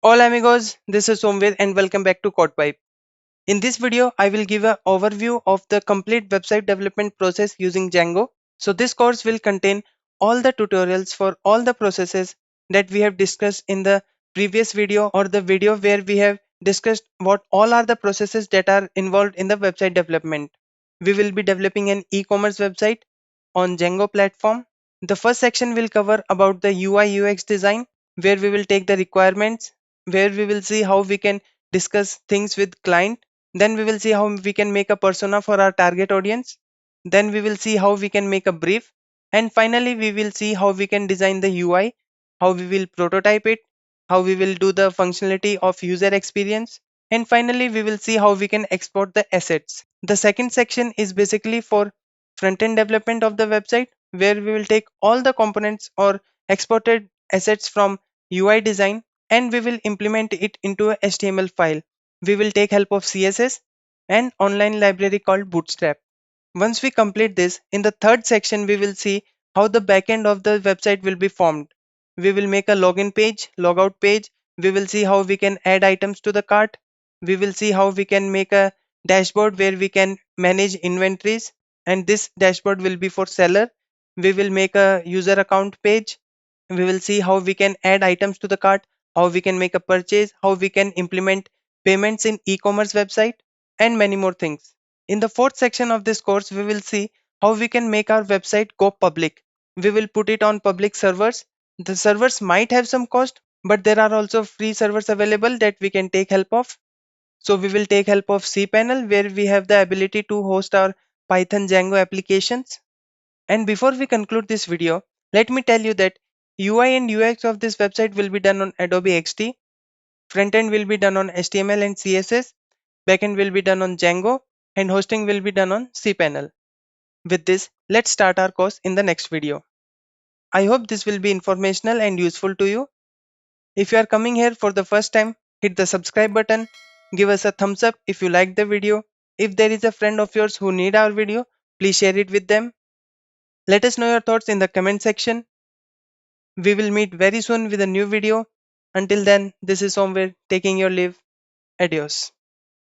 Hola amigos, this is Somvir and welcome back to CodePipe. In this video, I will give an overview of the complete website development process using Django. So this course will contain all the tutorials for all the processes that we have discussed in the previous video or the video where we have discussed what all are the processes that are involved in the website development. We will be developing an e-commerce website on Django platform. The first section will cover about the UI UX design where we will take the requirements, where we will see how we can discuss things with client. Then we will see how we can make a persona for our target audience. Then we will see how we can make a brief. And finally, we will see how we can design the UI, how we will prototype it, how we will do the functionality of user experience. And finally, we will see how we can export the assets. The second section is basically for front-end development of the website, where we will take all the components or exported assets from UI design and we will implement it into a HTML file. We will take help of CSS and online library called Bootstrap. Once we complete this, in the third section, we will see how the backend of the website will be formed. We will make a login page, logout page. We will see how we can add items to the cart. We will see how we can make a dashboard where we can manage inventories. And this dashboard will be for seller. We will make a user account page. We will see how we can add items to the cart, how we can make a purchase, how we can implement payments in e-commerce website, and many more things. In the fourth section of this course, we will see how we can make our website go public. We will put it on public servers. The servers might have some cost, but there are also free servers available that we can take help of. So we will take help of cPanel where we have the ability to host our Python Django applications. And before we conclude this video, let me tell you that UI and UX of this website will be done on Adobe XD, frontend will be done on HTML and CSS, backend will be done on Django, and hosting will be done on cPanel. With this, let's start our course in the next video. I hope this will be informational and useful to you. If you are coming here for the first time, hit the subscribe button, give us a thumbs up if you like the video. If there is a friend of yours who need our video, please share it with them. Let us know your thoughts in the comment section. We will meet very soon with a new video. Until then, this is Somewhere taking your leave. Adios.